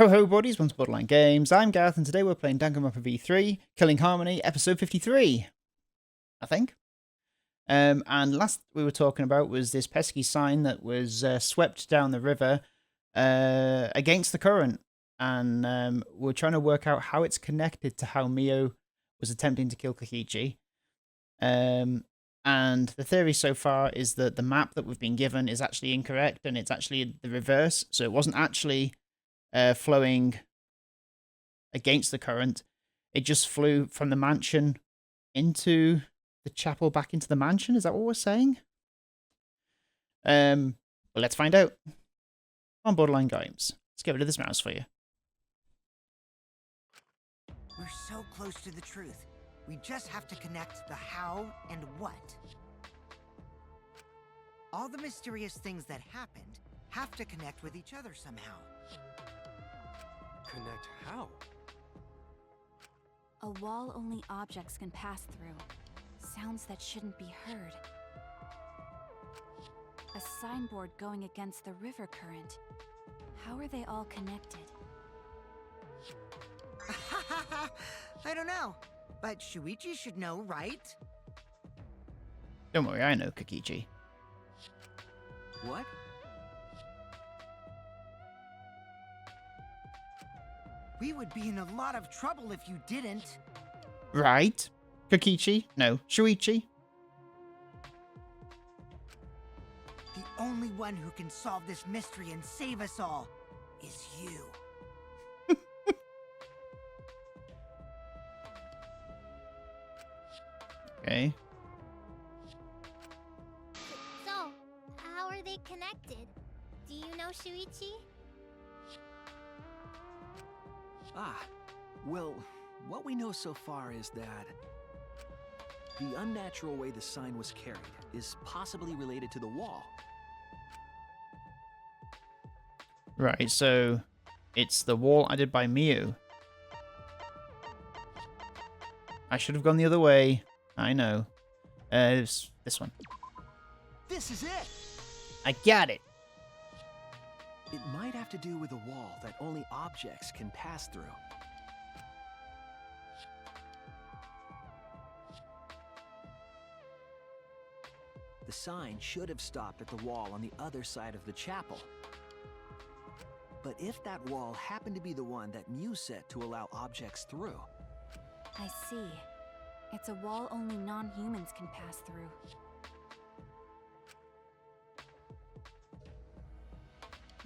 Ho ho buddies, welcome to Borderline Games. I'm Gareth and today we're playing Danganronpa V3, Killing Harmony, episode 53, I think. And last we were talking about was this pesky sign that was swept down the river against the current. And we're trying to work out how it's connected to how Mio was attempting to kill Kokichi. And the theory so far is that the map that we've been given is actually incorrect and it's actually the reverse. So it wasn't actually flowing against the current. It just flew from the mansion into the chapel back into the mansion. Is that what we're saying? Well, let's find out on Borderline Games. Let's get rid of this mouse for you. We're so close to the truth. We just have to connect the how and what. All the mysterious things that happened have to connect with each other somehow. Connect how? A wall only objects can pass through. Sounds that shouldn't be heard. A signboard going against the river current. How are they all connected? I don't know, but Shuichi should know, right? Don't worry, I know Kokichi. What? We would be in a lot of trouble if you didn't. Right? Kokichi? No, Shuichi? The only one who can solve this mystery and save us all is you. Okay. So, how are they connected? Do you know Shuichi? Well, what we know so far is that the unnatural way the sign was carried is possibly related to the wall. Right, so it's the wall added by Mio. I should have gone the other way. I know. It's this one. This is it! I got it! It might have to do with a wall that only objects can pass through. The sign should have stopped at the wall on the other side of the chapel. But if that wall happened to be the one that Mew set to allow objects through... I see. It's a wall only non-humans can pass through.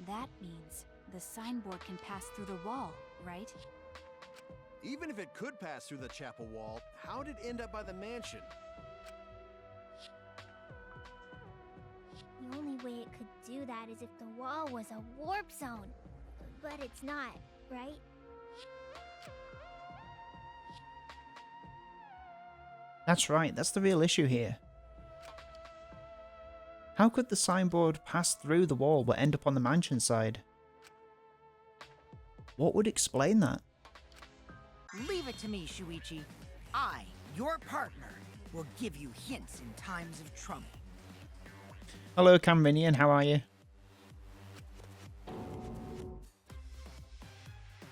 That means the signboard can pass through the wall, right? Even if it could pass through the chapel wall, how'd it end up by the mansion? The only way it could do that is if the wall was a warp zone. But it's not, right? That's right, that's the real issue here. How could the signboard pass through the wall but end up on the mansion side? What would explain that? Leave it to me, Shuichi. I, your partner, will give you hints in times of trouble. Hello, Camrinian, how are you?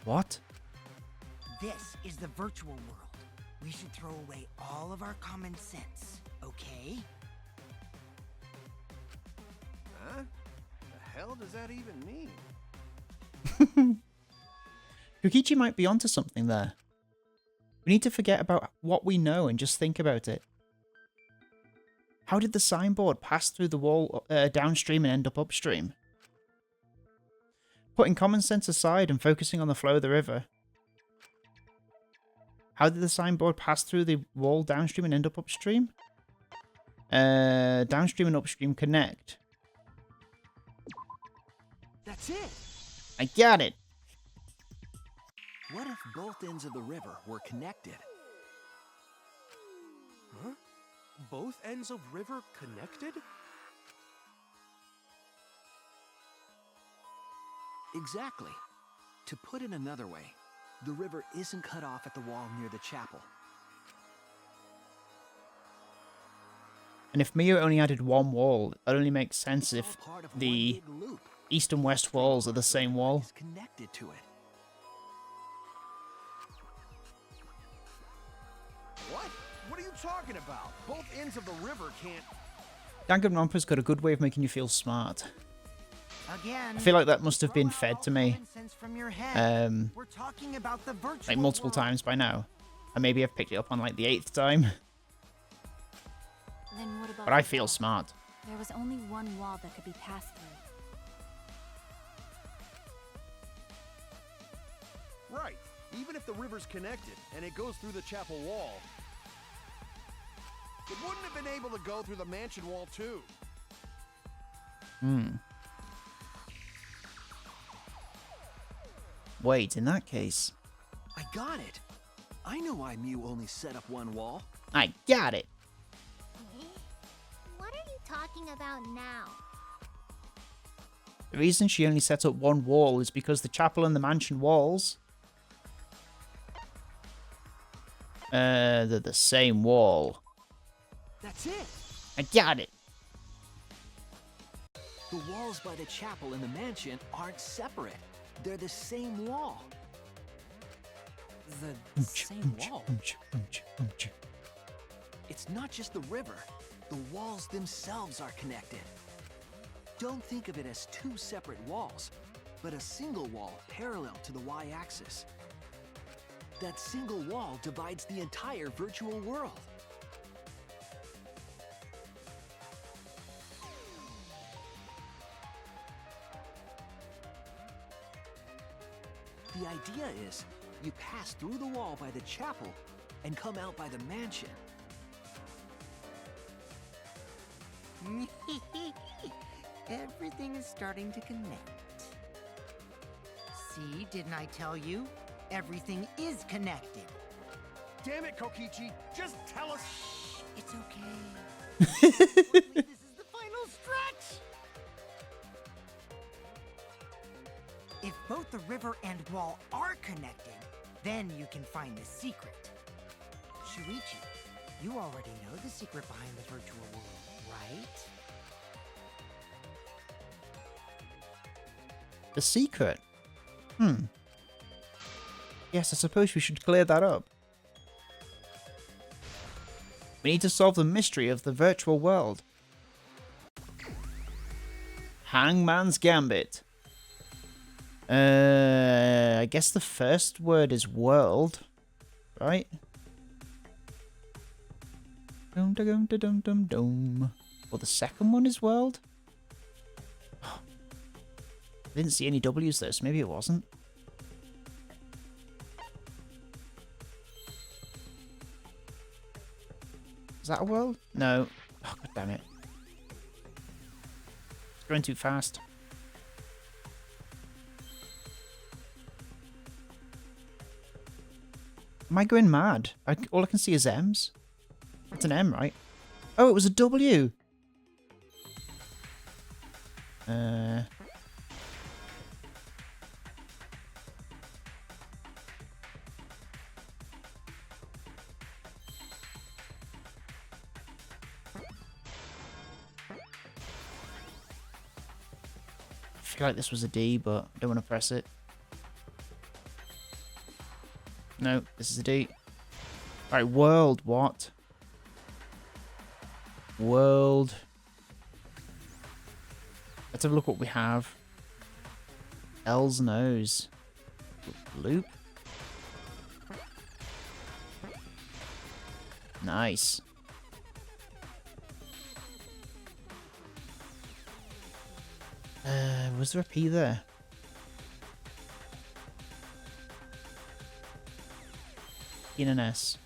What? This is the virtual world. We should throw away all of our common sense, okay? Huh? The hell does that even mean? Kokichi might be onto something there. We need to forget about what we know and just think about it. How did the signboard pass through the wall downstream and end up upstream? Putting common sense aside and focusing on the flow of the river. How did the signboard pass through the wall downstream and end up upstream? Downstream and upstream connect. That's it! I got it! What if both ends of the river were connected? Huh? Both ends of river connected? Exactly. To put it another way, the river isn't cut off at the wall near the chapel. And if Mio only added one wall, that only makes sense It's if all part of one the big loop. east and west walls are the same wall. Is connected to it. What are you talking about? Both ends of the river can't... Danganronpa's got a good way of making you feel smart. Again, I feel like that must have been throw out fed all to me common sense from your head. We're talking about the virtual like multiple world. times by now. And maybe I've picked it up on like the 8th time. Then what about But I the feel wall? smart. There was only one wall that could be passed through. Right. Even if the river's connected and it goes through the chapel wall, it wouldn't have been able to go through the mansion wall too. Wait, in that case, I got it. I know why Mew only set up one wall. I got it. What are you talking about now? The reason she only set up one wall is because the chapel and the mansion walls, they're the same wall. That's it. I got it. The walls by the chapel and the mansion aren't separate. They're the same wall. The same wall? It's not just the river. The walls themselves are connected. Don't think of it as two separate walls, but a single wall parallel to the y-axis. That single wall divides the entire virtual world. The idea is, you pass through the wall by the chapel and come out by the mansion. Everything is starting to connect. See, didn't I tell you? Everything is connected. Damn it, Kokichi! Just tell us. It's okay. Unfortunately, this is the final stretch. If both the river and wall are connected, then you can find the secret. Shuichi, you already know the secret behind the virtual world, right? The secret? Yes, I suppose we should clear that up. We need to solve the mystery of the virtual world. Hangman's Gambit. I guess the first word is world, right? Dum dum dum dum dum dum. Well, the second one is world. I didn't see any W's though, so maybe it wasn't. Is that a world? No. Oh, god damn it. It's going too fast. Am I going mad? All I can see is M's. It's an M, right? Oh, it was a W. I feel like this was a D, but I don't want to press it. No, this is a D. Alright, world, what? World. Let's have a look what we have. L's nose. Loop. Nice. Was there a P there? In an S.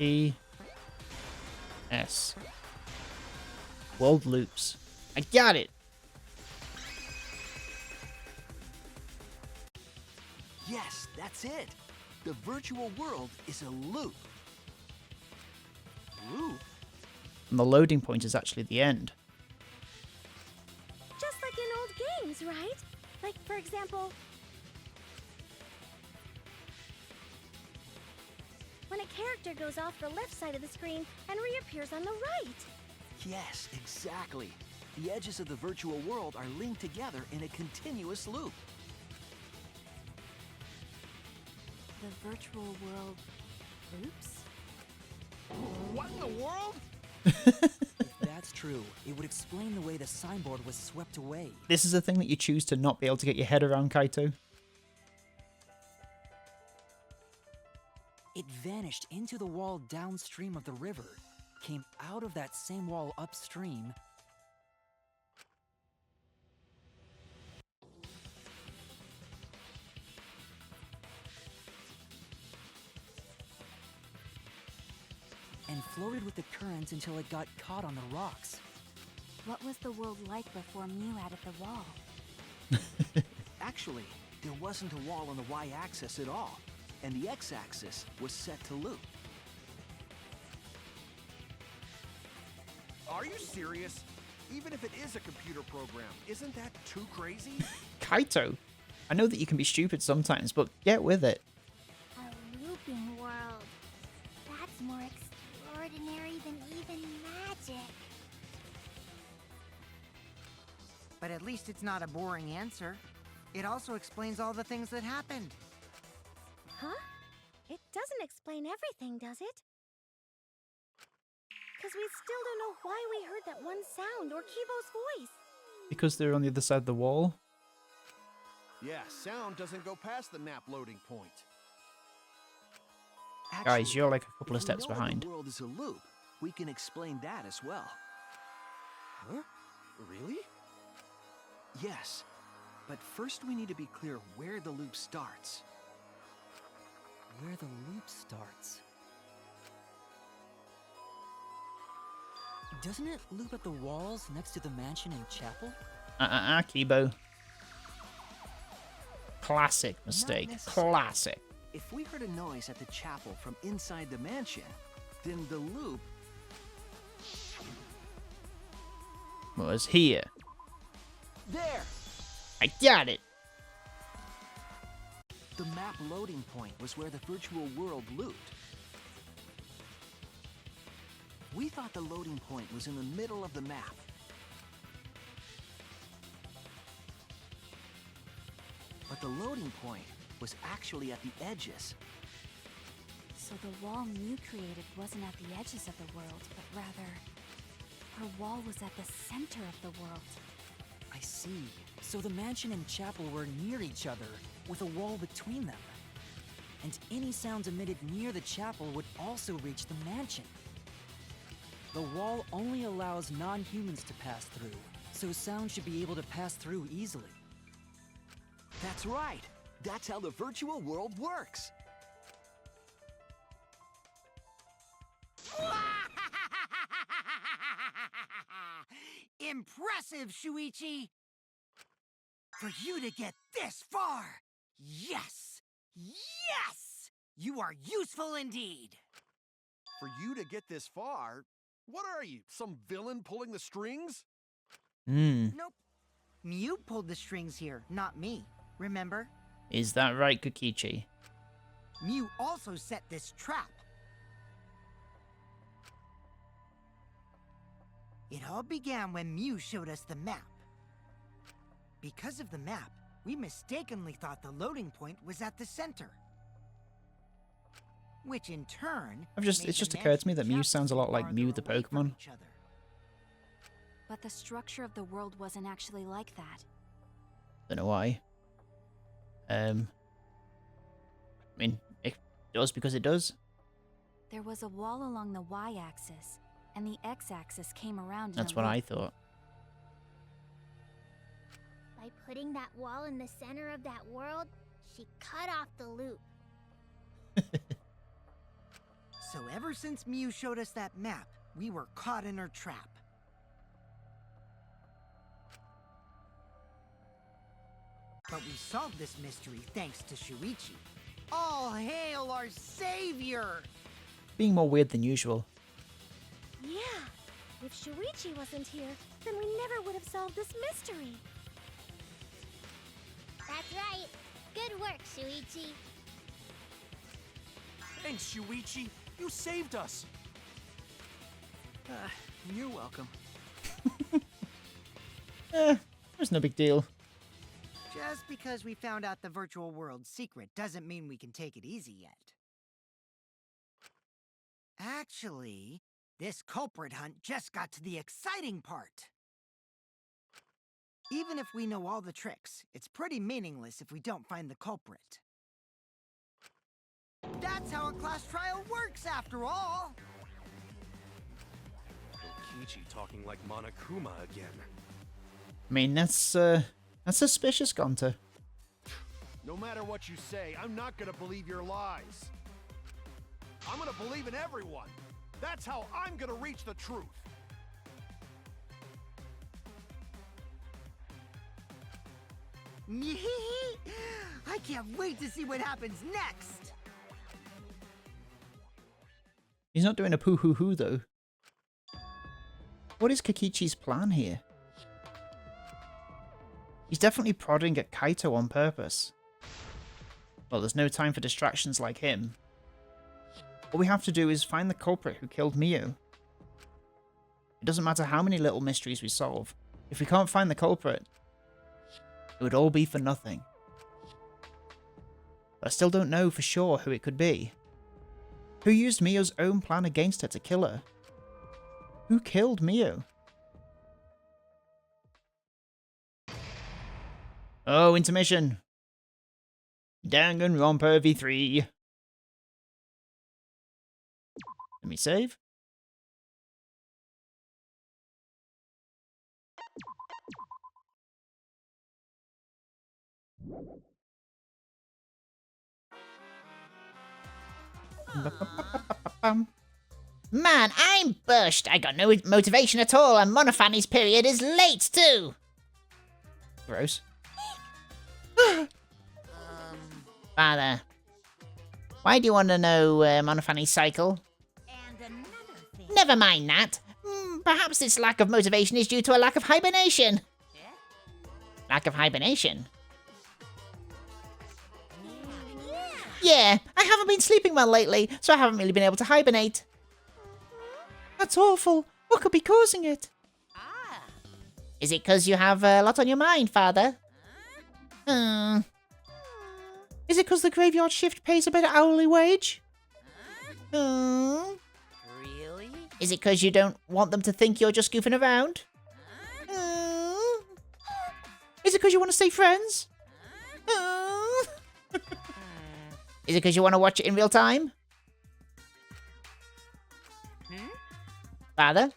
E. S. World loops. I got it! Yes, that's it. The virtual world is a loop. Loop? And the loading point is actually the end. Just like in old games, right? Like, for example, when a character goes off the left side of the screen and reappears on the right. Yes, exactly. The edges of the virtual world are linked together in a continuous loop. The virtual world loops? What in the world? If that's true, it would explain the way the signboard was swept away. This is a thing that you choose to not be able to get your head around, Kaito. It vanished into the wall downstream of the river, came out of that same wall upstream, and floated with the current until it got caught on the rocks. What was the world like before Mew added the wall? Actually, there wasn't a wall on the y-axis at all, and the x-axis was set to loop. Are you serious? Even if it is a computer program, isn't that too crazy? Kaito, I know that you can be stupid sometimes, but get with it. A looping world. That's more extraordinary than even magic. But at least it's not a boring answer. It also explains all the things that happened. Huh? It doesn't explain everything, does it? Because we still don't know why we heard that one sound or Kibo's voice. Because they're on the other side of the wall. Yeah, sound doesn't go past the map loading point. Guys, you're like a couple of if we steps know that behind. The world is a loop. We can explain that as well. Huh? Really? Yes, but first we need to be clear where the loop starts. Where the loop starts. Doesn't it loop at the walls next to the mansion and chapel? Kibo. Classic mistake. necessarily. Classic. If we heard a noise at the chapel from inside the mansion, then the loop Was here. there! I got it. The map loading point was where the virtual world looped. We thought the loading point was in the middle of the map. But the loading point was actually at the edges. So the wall Mew created wasn't at the edges of the world, but rather, her wall was at the center of the world. I see. So the mansion and chapel were near each other, with a wall between them. And any sounds emitted near the chapel would also reach the mansion. The wall only allows non-humans to pass through, so sound should be able to pass through easily. That's right! That's how the virtual world works! Impressive, Shuichi! For you to get this far! Yes! Yes! You are useful indeed! For you to get this far, what are you, some villain pulling the strings? Nope. Mew pulled the strings here, not me. Remember? Is that right, Kokichi? Mew also set this trap. It all began when Mew showed us the map. Because of the map, we mistakenly thought the loading point was at the center. Which in turn... It's made just the occurred to me mansion that Mew chapel sounds a lot like farther Mew the away from Pokemon. each other. But the structure of the world wasn't actually like that. Don't know why. I mean, it does because it does. There was a wall along the y-axis, and the x-axis came around. That's in a what loop. I thought. By putting that wall in the center of that world, she cut off the loop. So ever since Mew showed us that map, we were caught in her trap. But we solved this mystery thanks to Shuichi. All hail our savior! Being more weird than usual. Yeah. If Shuichi wasn't here, then we never would have solved this mystery. That's right. Good work, Shuichi. Thanks, Shuichi! You saved us! You're welcome. There's no big deal. Just because we found out the virtual world's secret doesn't mean we can take it easy yet. Actually, this culprit hunt just got to the exciting part. Even if we know all the tricks, it's pretty meaningless if we don't find the culprit. That's how a class trial works, after all! Kokichi talking like Monokuma again. I mean, that's suspicious, Gonta. No matter what you say, I'm not gonna believe your lies. I'm gonna believe in everyone. That's how I'm gonna reach the truth. I can't wait to see what happens next! He's not doing a poo-hoo-hoo, though. What is Kokichi's plan here? He's definitely prodding at Kaito on purpose. Well, there's no time for distractions like him. What we have to do is find the culprit who killed Miu. It doesn't matter how many little mysteries we solve. If we can't find the culprit, it would all be for nothing. But I still don't know for sure who it could be. Who used Miu's own plan against her to kill her? Who killed Miu? Oh, intermission. Danganronpa V3. Let me save. Man, I'm bushed. I got no motivation at all, and Monofani's period is late too. Gross. Father, why do you want to know Monofani's cycle? And another thing. Never mind that. Perhaps this lack of motivation is due to a lack of hibernation. Lack of hibernation? Yeah, I haven't been sleeping well lately, so I haven't really been able to hibernate. That's awful. What could be causing it? Is it because you have a lot on your mind, Father? Is it because the graveyard shift pays a better hourly wage? Really? Is it because you don't want them to think you're just goofing around? Is it because you want to stay friends? Is it because you want to watch it in real time? Father?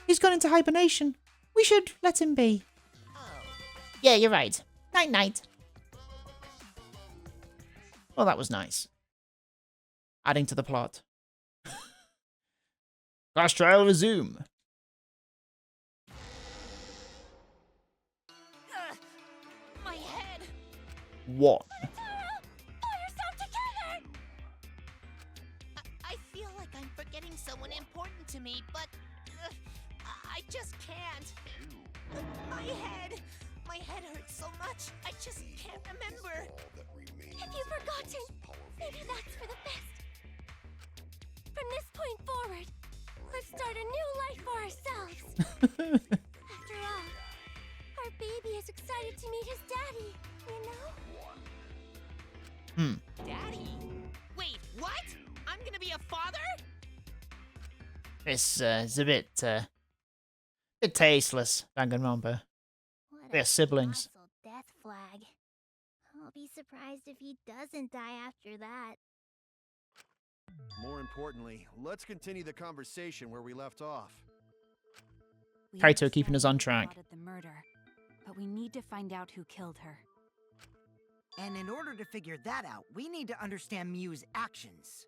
He's gone into hibernation. We should let him be. Yeah, you're right. Night-night. Well, that was nice. Adding to the plot. Class trial resume. My head. What? Pull yourself together. I feel like I'm forgetting someone important to me, but I just can't. My head hurts so much. I just can't remember. Have you forgotten? Maybe that's for the best. From this point forward, let's start a new life for ourselves. After all, our baby is excited to meet his daddy, you know? Daddy? Wait, what? I'm gonna be a father? This is a bit tasteless, Danganronpa. What They're a siblings. colossal death flag. I'll be surprised if he doesn't die after that. More importantly, let's continue the conversation where we left off. We Kaito keeping understand us on who track. plotted the murder, but we need to find out who killed her. And in order to figure that out, we need to understand Miu's actions.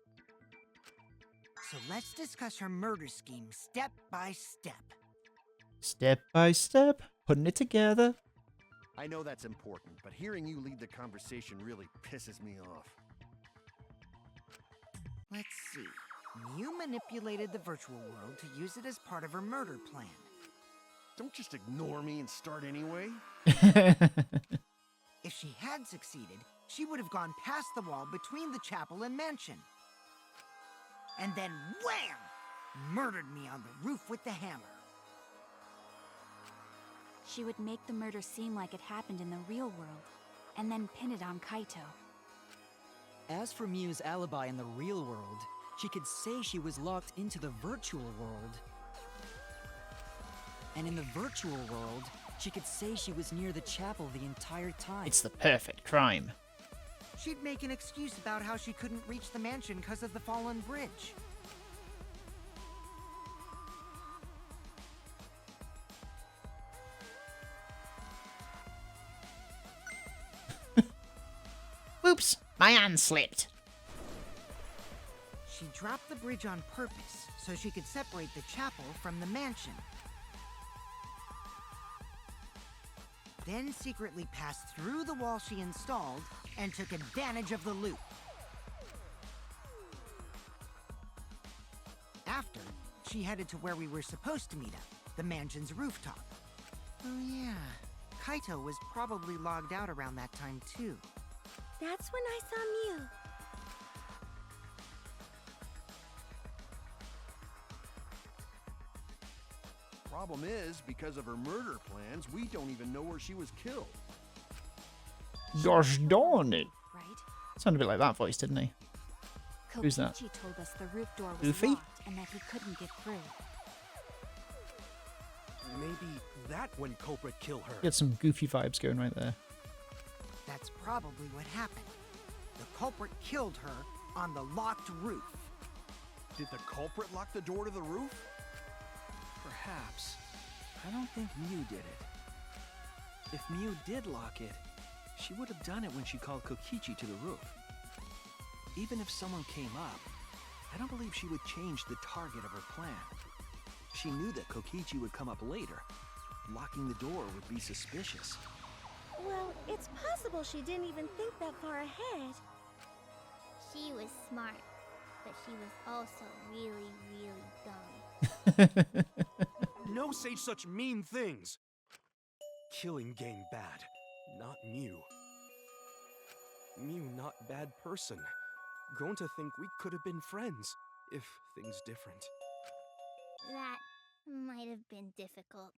So let's discuss her murder scheme step by step. Step by step, putting it together. I know that's important, but hearing you lead the conversation really pisses me off. Let's see. Miu manipulated the virtual world to use it as part of her murder plan. Don't just ignore me and start anyway. If she had succeeded, she would have gone past the wall between the chapel and mansion. And then wham! Murdered me on the roof with the hammer. She would make the murder seem like it happened in the real world, and then pin it on Kaito. As for Miu's alibi in the real world, she could say she was locked into the virtual world. And in the virtual world, she could say she was near the chapel the entire time. It's the perfect crime. She'd make an excuse about how she couldn't reach the mansion because of the fallen bridge. Oops, my hand slipped. She dropped the bridge on purpose so she could separate the chapel from the mansion. Then secretly passed through the wall she installed and took advantage of the loop. After, she headed to where we were supposed to meet up, the mansion's rooftop. Oh yeah, Kaito was probably logged out around that time too. That's when I saw Mew. Problem is, because of her murder plans, we don't even know where she was killed. Gosh darn it. Right? Sounded a bit like that voice, didn't he? Who's that? Kokichi told us the roof door was Goofy? locked and that he couldn't get through. Maybe that when culprit killed her. Get some goofy vibes going right there. That's probably what happened. The culprit killed her on the locked roof. Did the culprit lock the door to the roof? Perhaps. I don't think Mew did it. If Mew did lock it, she would have done it when she called Kokichi to the roof. Even if someone came up, I don't believe she would change the target of her plan. She knew that Kokichi would come up later. Locking the door would be suspicious. Well, it's possible she didn't even think that far ahead. She was smart, but she was also really, really dumb. No say such mean things. Killing game bad, not Mew. Mew not bad person. Going to think we could have been friends if things different. That might have been difficult,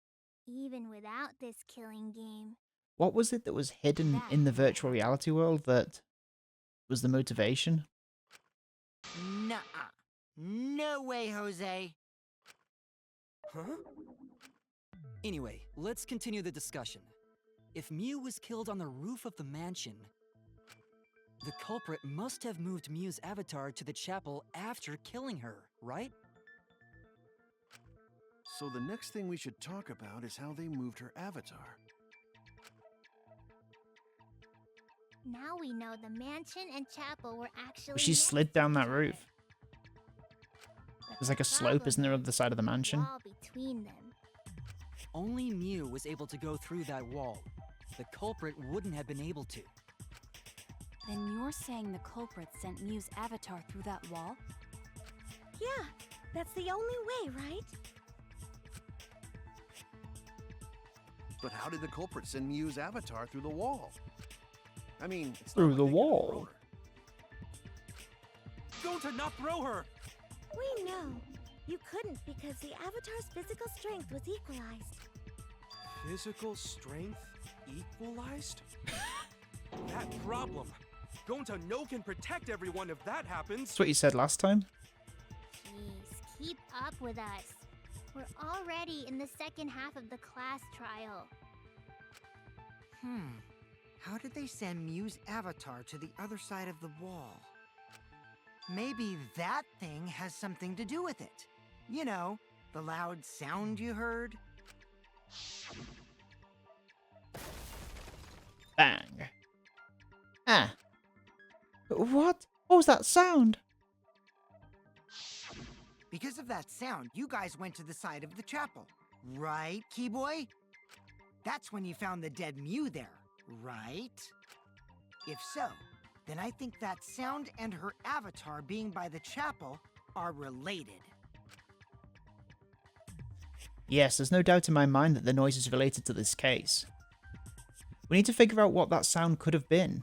even without this killing game. What was it that was hidden in the virtual reality world that was the motivation? Nuh-uh. No way, Jose. Huh? Anyway, let's continue the discussion. If Mew was killed on the roof of the mansion, the culprit must have moved Mew's avatar to the chapel after killing her, right? So the next thing we should talk about is how they moved her avatar. Now we know the mansion and chapel were actually She next slid to down that each other. roof. But There's like the a slope, isn't there, problem on the side of the is mansion? wall between them. Only Mew was able to go through that wall. The culprit wouldn't have been able to. Then you're saying the culprit sent Mew's avatar through that wall? Yeah, that's the only way, right? But how did the culprit send Mew's avatar through the wall? I mean, it's Through not the like they could wall. throw her. Go to not throw her! We know. You couldn't because the avatar's physical strength was equalized. Physical strength equalized? That problem. Gonta no can protect everyone if that happens. That's what you said last time. Jeez, keep up with us. We're already in the second half of the class trial. How did they send Mew's avatar to the other side of the wall? Maybe that thing has something to do with it. You know, the loud sound you heard? Bang. Ah. What? What was that sound? Because of that sound, you guys went to the side of the chapel. Right, Keyboy? That's when you found the dead Mew there, right? If so, then I think that sound and her avatar being by the chapel are related. Yes, there's no doubt in my mind that the noise is related to this case. We need to figure out what that sound could have been.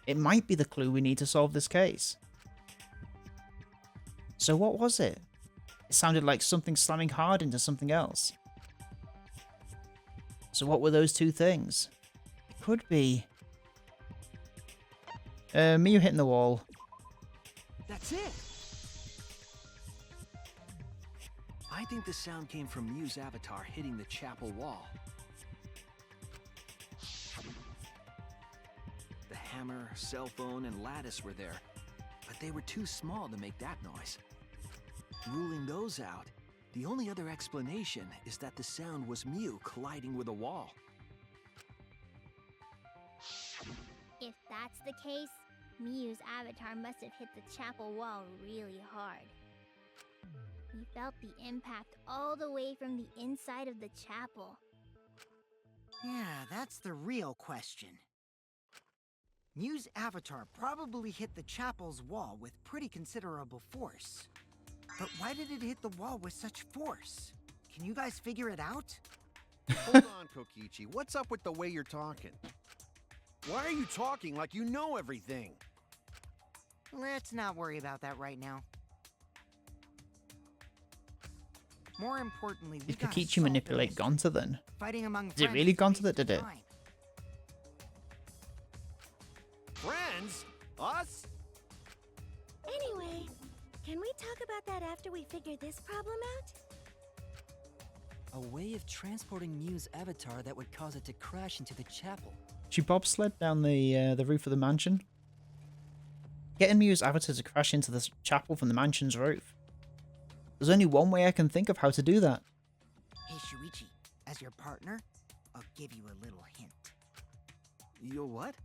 It might be the clue we need to solve this case. So what was it? It sounded like something slamming hard into something else. So what were those two things? It could be... Mew hitting the wall. That's it! I think the sound came from Mew's avatar hitting the chapel wall. The hammer, cell phone, and lattice were there, but they were too small to make that noise. Ruling those out, the only other explanation is that the sound was Mew colliding with a wall. If that's the case, Mew's avatar must have hit the chapel wall really hard. We felt the impact all the way from the inside of the chapel. Yeah, that's the real question. Mew's avatar probably hit the chapel's wall with pretty considerable force. But why did it hit the wall with such force? Can you guys figure it out? Hold on, Kokichi. What's up with the way you're talking? Why are you talking like you know everything? Let's not worry about that right now. More importantly, we Did gotta Kokichi solve the manipulate mystery. Gonta then? Fighting among Is it friends really is a Gonta waste that did of it? time. Friends? Us? Anyway, can we talk about that after we figure this problem out? A way of transporting Mew's avatar that would cause it to crash into the chapel. She bobsled down the roof of the mansion. Getting Mew's avatar to crash into the chapel from the mansion's roof. There's only one way I can think of how to do that. Hey Shuichi, as your partner, I'll give you a little hint. You what?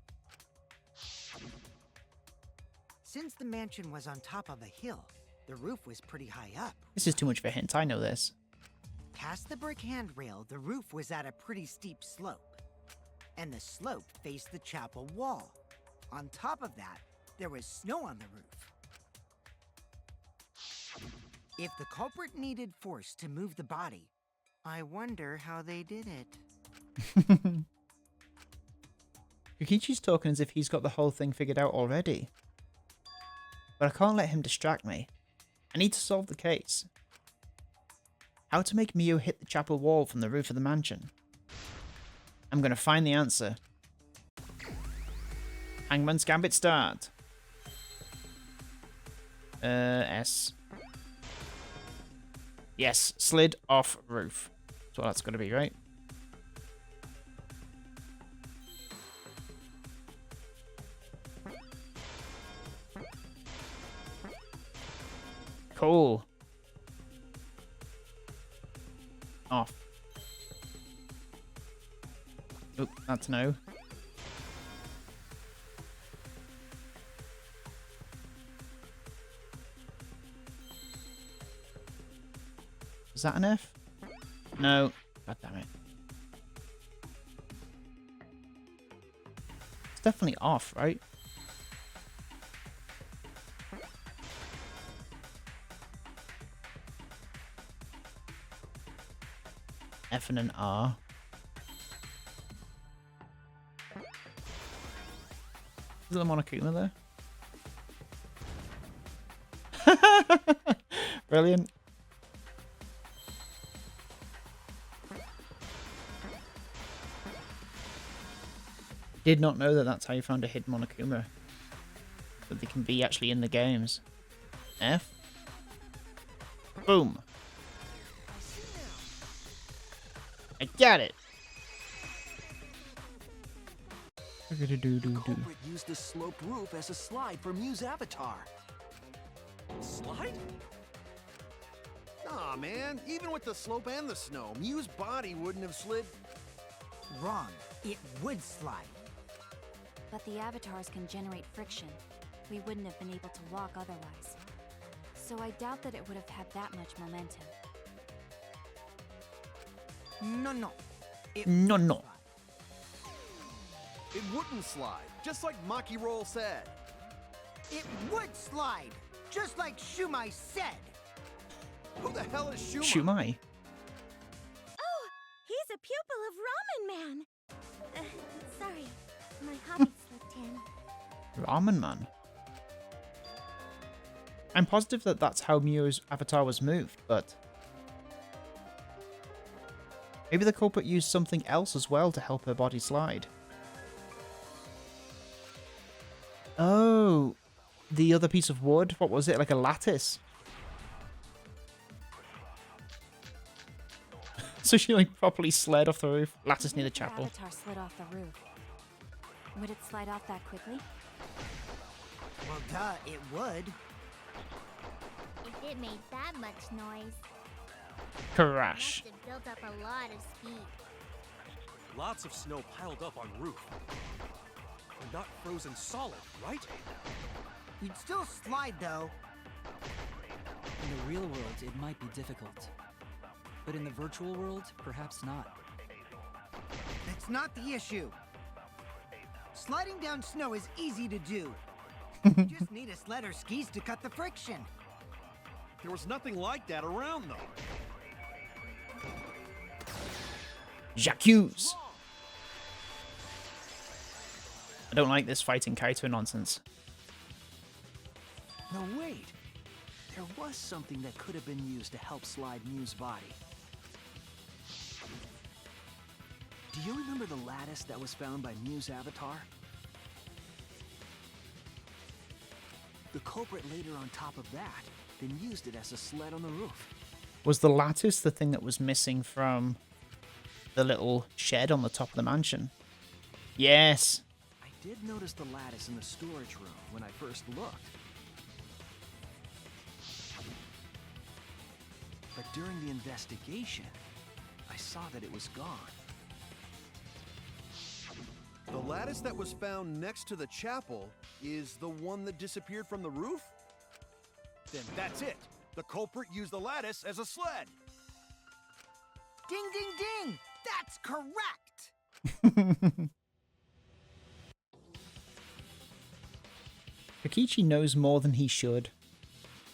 Since the mansion was on top of a hill, the roof was pretty high up. This is too much of a hint, I know this. Past the brick handrail, the roof was at a pretty steep slope. And the slope faced the chapel wall. On top of that, there was snow on the roof. If the culprit needed force to move the body, I wonder how they did it. Kokichi's talking as if he's got the whole thing figured out already. But I can't let him distract me. I need to solve the case. How to make Mew hit the chapel wall from the roof of the mansion. I'm going to find the answer. Hangman's Gambit start. S. Yes, slid off roof. That's what that's going to be, right? Cool. Off. Oop, that's no. Is that an F? No. God damn it. It's definitely off, right? F and an R. Is there a Monokuma there? Brilliant. Did not know that that's how you found a hidden Monokuma. That they can be actually in the games. F. Boom. I got it. The culprit used the sloped roof as a slide for Mew's avatar. Slide? Nah, man. Even with the slope and the snow, Mew's body wouldn't have slid. Wrong. It would slide. But the avatars can generate friction. We wouldn't have been able to walk otherwise. So I doubt that it would have had that much momentum. No. No. It wouldn't slide, just like Maki Roll said. It would slide, just like Shumai said. Who the hell is Shuma? Shumai. Oh, he's a pupil of Ramen Man. Sorry, my hobby slipped in. Ramen Man. I'm positive that that's how Mew's avatar was moved, but maybe the culprit used something else as well to help her body slide. Oh, the other piece of wood? What was it? Like a lattice? So she like properly slid off the roof. Lattice near the If your chapel. avatar slid off the roof, would it slide off that quickly? Well, duh, it would. If it made that much noise, Crash. must have built up a lot of speed. Lots of snow piled up on roof. Not frozen solid, right? You'd still slide, though. In the real world, it might be difficult. But in the virtual world, perhaps not. That's not the issue. Sliding down snow is easy to do. You just need a sled or skis to cut the friction. There was nothing like that around, though. J'accuse. I don't like this fighting Kaito nonsense. No, wait. There was something that could have been used to help slide Mew's body. Do you remember the lattice that was found by Mew's avatar? The culprit laid her on top of that, then used it as a sled on the roof. Was the lattice the thing that was missing from the little shed on the top of the mansion? Yes. I did notice the lattice in the storage room when I first looked. But during the investigation, I saw that it was gone. The lattice that was found next to the chapel is the one that disappeared from the roof? Then that's it. The culprit used the lattice as a sled. Ding, ding, ding! That's correct! Kokichi knows more than he should.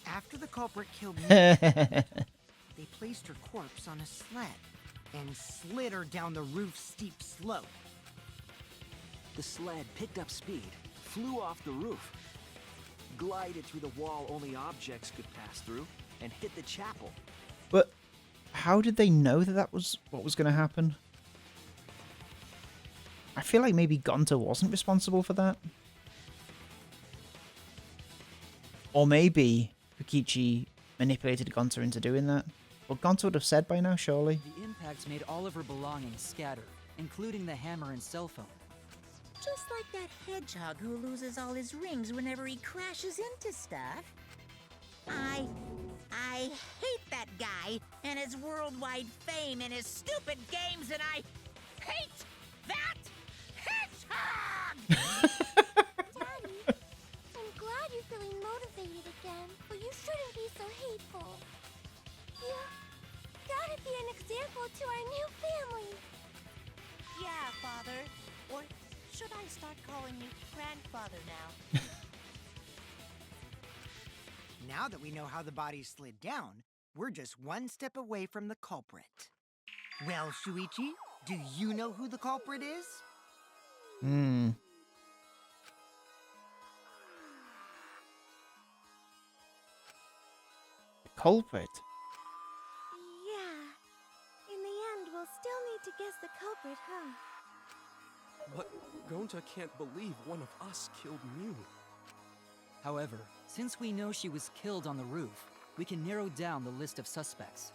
After the culprit killed me, they placed her corpse on a sled and slid her down the roof's steep slope. The sled picked up speed, flew off the roof, glided through the wall only objects could pass through, and hit the chapel. But how did they know that that was what was going to happen? I feel like maybe Gonta wasn't responsible for that. Or maybe Kokichi manipulated Gonta into doing that. Well, Gonta would have said by now, surely. The impact made all of her belongings scatter, including the hammer and cell phone. Just like that hedgehog who loses all his rings whenever he crashes into stuff. I hate that guy and his worldwide fame and his stupid games, and I hate that hedgehog! Daddy, I'm glad you're feeling motivated again, but you shouldn't be so hateful. You gotta be an example to our new family. Yeah, Father. Or should I start calling you grandfather now? Now that we know how the body slid down, we're just one step away from the culprit. Well, Shuichi, do you know who the culprit is? Hmm. The culprit? Yeah. In the end, we'll still need to guess the culprit, huh? But Gonta can't believe one of us killed Mew. However, since we know she was killed on the roof, we can narrow down the list of suspects.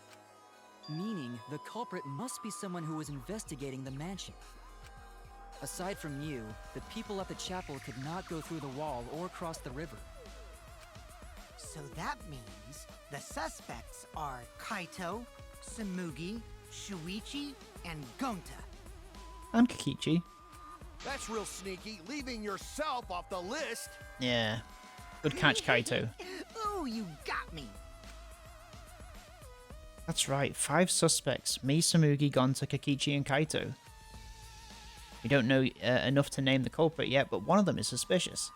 Meaning, the culprit must be someone who was investigating the mansion. Aside from you, the people at the chapel could not go through the wall or cross the river. So that means the suspects are Kaito, Samugi, Shuichi, and Gonta. And Kokichi. That's real sneaky, leaving yourself off the list. Yeah. Good catch, Kaito. Ooh, you got me. That's right, 5 suspects. Me, Samugi, Gonta, Kokichi, and Kaito. We don't know enough to name the culprit yet, but one of them is suspicious.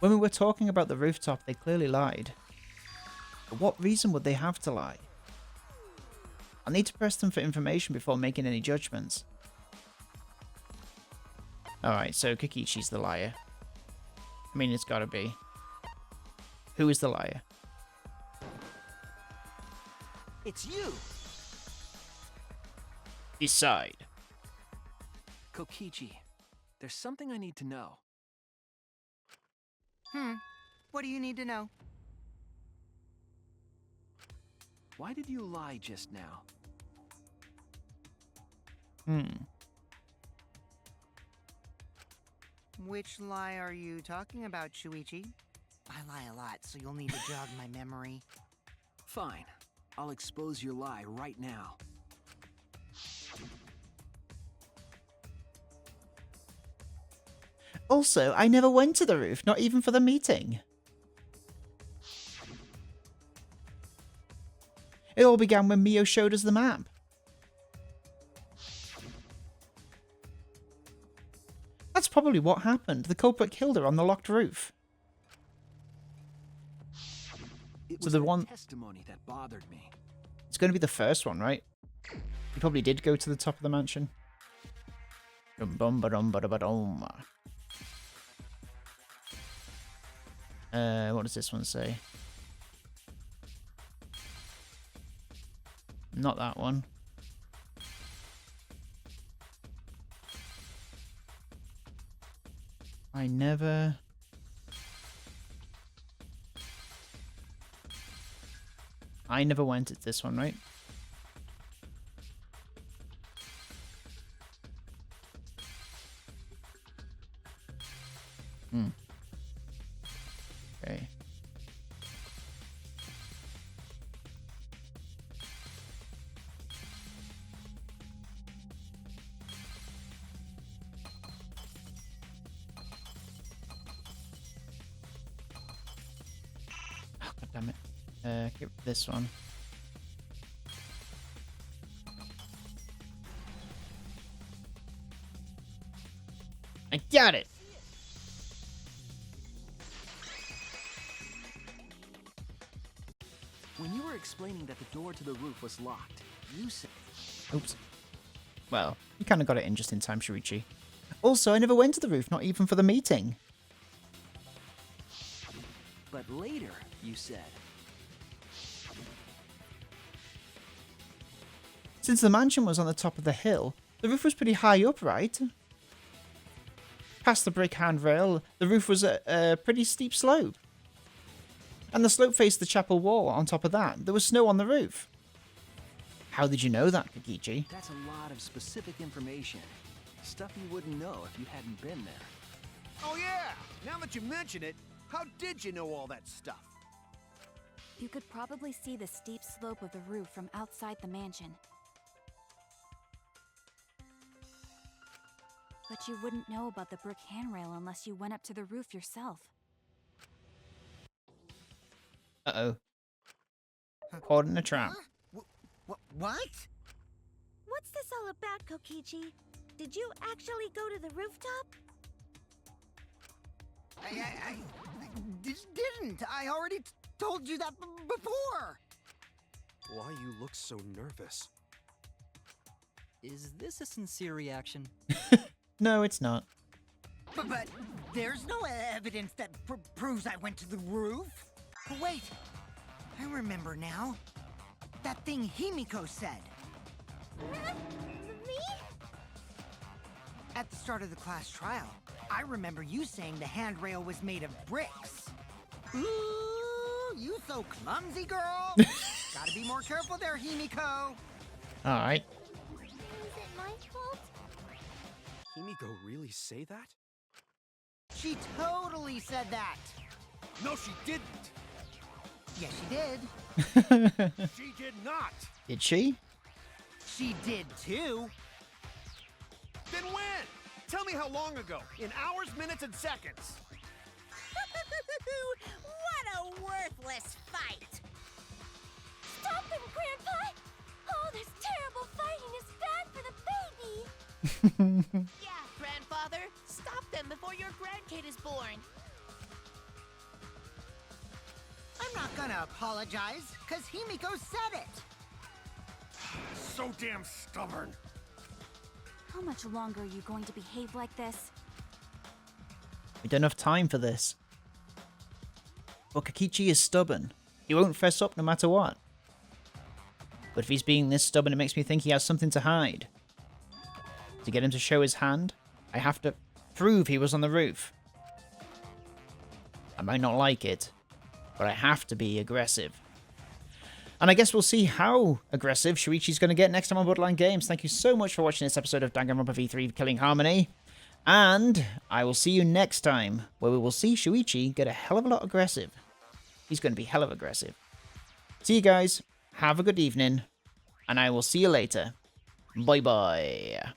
When we were talking about the rooftop, they clearly lied. But what reason would they have to lie? I need to press them for information before making any judgments. Alright, so Kokichi's the liar. I mean, it's gotta be. Who is the liar? It's you! Decide. Kokichi, there's something I need to know. What do you need to know? Why did you lie just now? Which lie are you talking about, Shuichi? I lie a lot, so you'll need to jog my memory. Fine. I'll expose your lie right now. Also, I never went to the roof, not even for the meeting. It all began when Mio showed us the map. That's probably what happened. The culprit killed her on the locked roof. It So was the that one... testimony that bothered me. It's going to be the first one, right? He probably did go to the top of the mansion. Dum-bum-ba-dum-ba-da-ba-dum. What does this one say? Not that one. I never went at this one, right? Okay. Oh, God damn it. Get this one. I got it! When you were explaining that the door to the roof was locked, you said... Oops. Well, you kind of got it in just in time, Shuichi. Also, I never went to the roof, not even for the meeting. But later, you said... Since the mansion was on the top of the hill, the roof was pretty high up, right? Past the brick handrail, the roof was a pretty steep slope. And the slope faced the chapel wall on top of that. There was snow on the roof. How did you know that, Kokichi? That's a lot of specific information. Stuff you wouldn't know if you hadn't been there. Oh yeah! Now that you mention it, how did you know all that stuff? You could probably see the steep slope of the roof from outside the mansion. But you wouldn't know about the brick handrail unless you went up to the roof yourself. Uh-oh. Caught in a trap. What? What's this all about, Kokichi? Did you actually go to the rooftop? I didn't. I already told you that before. Why you look so nervous? Is this a sincere reaction? No, it's not. But there's no evidence that proves I went to the roof. But wait, I remember now. That thing Himiko said. Me? At the start of the class trial, I remember you saying the handrail was made of bricks. Ooh, you so clumsy, girl. Gotta be more careful there, Himiko. Alright. Is it my fault? Himiko really say that? She totally said that. No, she didn't. Yes, she did. She did not. Did she? She did too. Then when? Tell me how long ago. In hours, minutes, and seconds. What a worthless fight! Stop them, Grandpa! All this terrible fighting is bad for the baby! Yeah, grandfather. Stop them before your grandkid is born. I'm not gonna apologize, cause Himiko said it. So damn stubborn. How much longer are you going to behave like this? We don't have time for this. But Kokichi is stubborn. He won't fess up no matter what. But if he's being this stubborn, it makes me think he has something to hide. To get him to show his hand, I have to prove he was on the roof. might not like it, but I have to be aggressive. And I guess we'll see how aggressive Shuichi's going to get next time on Borderline Games. Thank you so much for watching this episode of Danganronpa V3 Killing Harmony. And I will see you next time, where we will see Shuichi get a hell of a lot aggressive. He's going to be hell of aggressive. See you guys. Have a good evening. And I will see you later. Bye-bye.